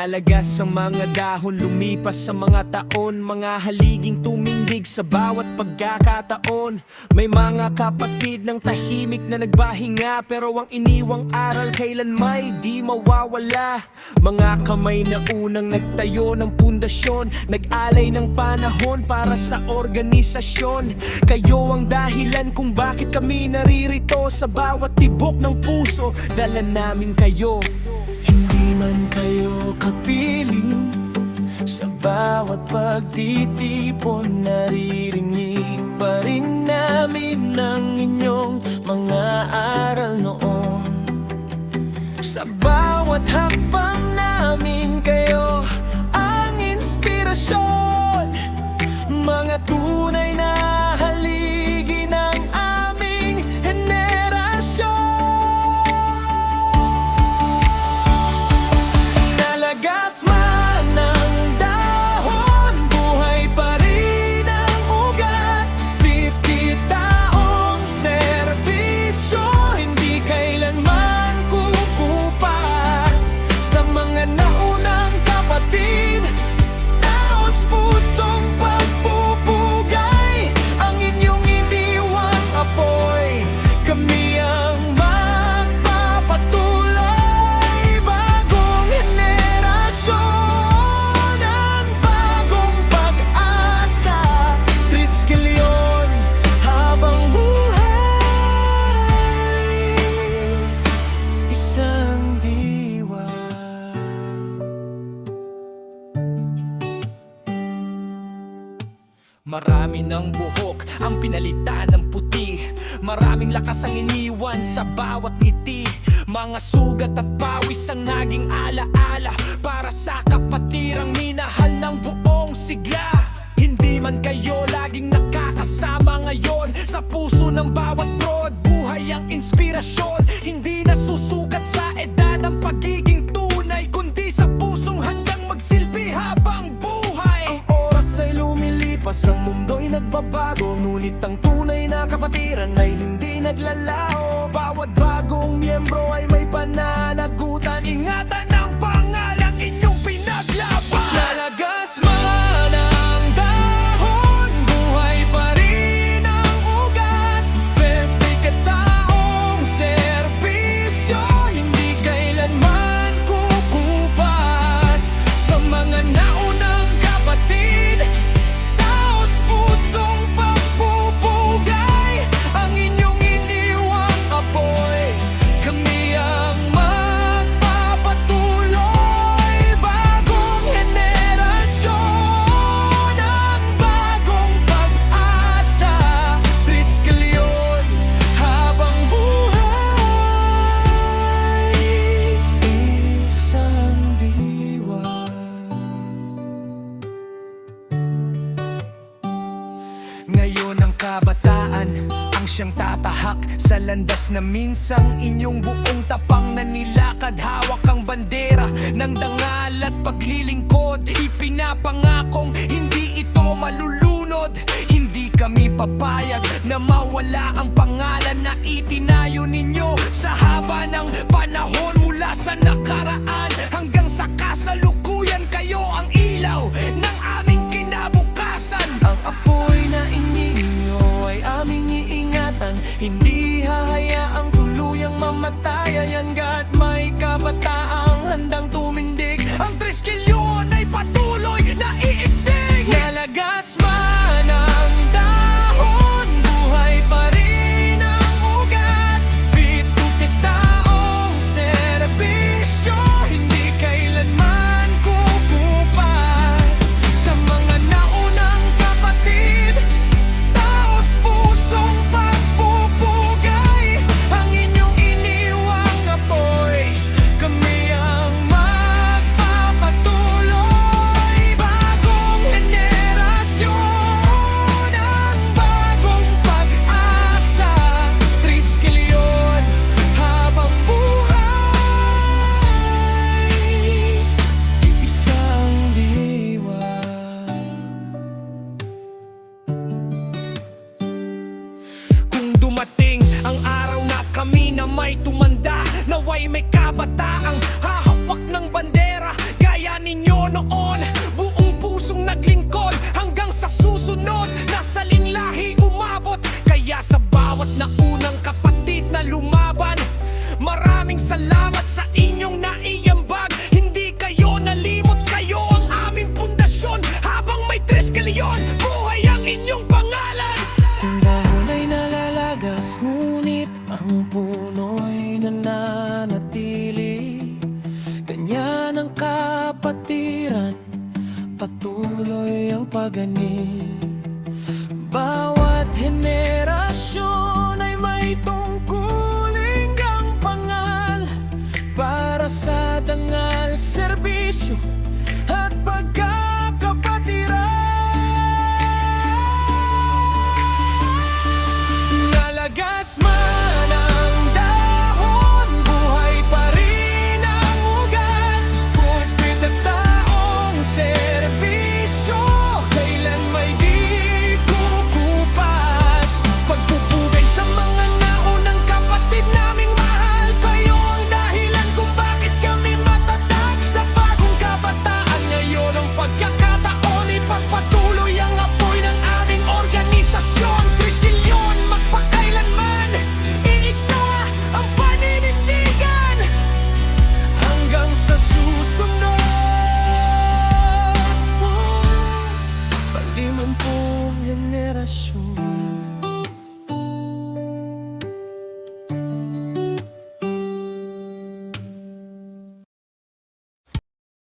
Nalagas ang mga dahon, lumipas sa mga taon, mga haliging tumindig sa bawat pagkakataon. May mga kapatid ng tahimik na nagbahinga, pero ang iniwang aral kailan may di mawawala. Mga kamay na unang nagtayo ng pundasyon, nag-alay ng panahon para sa organisasyon. Kayo ang dahilan kung bakit kami naririto, sa bawat tibok ng puso, dala namin kayo. Hindi man kayo kapiling, sa bawat pagtitipon, naririnig pa rin namin ang inyong mga aral noon. Sa bawat hakbang namin kayo ang inspirasyon, mga tunay na haligi ng aming henerasyon. Nalagas man ang dahon, buhay pa rin ang ugat. 50 taong serbisyo, hindi kailanman kukupas. Sa mga naunang kapatid, taos pusong pagpupugay, ang inyong iniwang apoy, kami ang magpapatuloy. Bagong henerasyon, ang bagong pag-asa. Triskelion habang buhay, isang diwa. Marami ng buhok ang pinalitan ng puti, maraming lakas ang iniwan sa bawat ngiti. Mga sugat at pawis ang naging alaala para sa kapatirang minahal ng buong sigla. Hindi man kayo laging nakakasama ngayon, sa puso ng bawat broad buhay ang inspirasyon. Hindi nasusugat sa edad ang pagiging tunay, kundi sa pusong handang magsilbi habang buhay. Ang oras ay lumilipas, ang mundo'y nagbabago, ngunit ang tunay na kapatiran ay hindi naglalaho. Bawat bagong miyembro ay may pananagutan, ingatan ang pangalang inyong pinaglaban. Nalagas man ang dahon, buhay pa rin ang ugat. 50 kataong serbisyo, hindi kailanman kukupas. Sa mga naunang kapatid, taos pusong pagpupugay, ang inyong iniwang apoy, kami ang magpapatuloy. Bagong henerasyon, ang bagong pag-asa. Triskelion habang buhay, isang diwa. Ngayon ang kabataan ang siyang tatahak sa landas na minsang inyong buong tapang na nilakad. Hawak ang bandera ng dangal at paglilingkod, ipinapangakong hindi ito malulunod. Hindi kami papayag na mawala ang pangalan na itinayo ninyo sa haba ng panahon, mula sa nakaraan hanggang sa kasalukuyan. Kayo ang ilaw ng aming kinabukasan. Ang apoy na ininyo ay aming iingatan, hindi hahayaang tuluyang mamatay. Hangga't may kabataang handang tumindig, ang triskelion ay patuloy na iigting. Nalagas man ang dahon, buhay pa rin ang ugat. 50 taong serbisyo, hindi kailanman kukupas. noon, buong pusong naglingkod hanggang sa susunod. Nasa linlahi umabot, kaya sa bawat naunang kapatid na lumaban, maraming salamat sa inyong naiambag. Hindi kayo nalimot, kayo ang aming pundasyon. Habang may Tres Leon, buhay ang inyong pangalan. Ang dahon ay nalalagas, ngunit ang puno'y nananatili. Ganyan ang kapatiran, patuloy ang pagani. Bawat henerasyon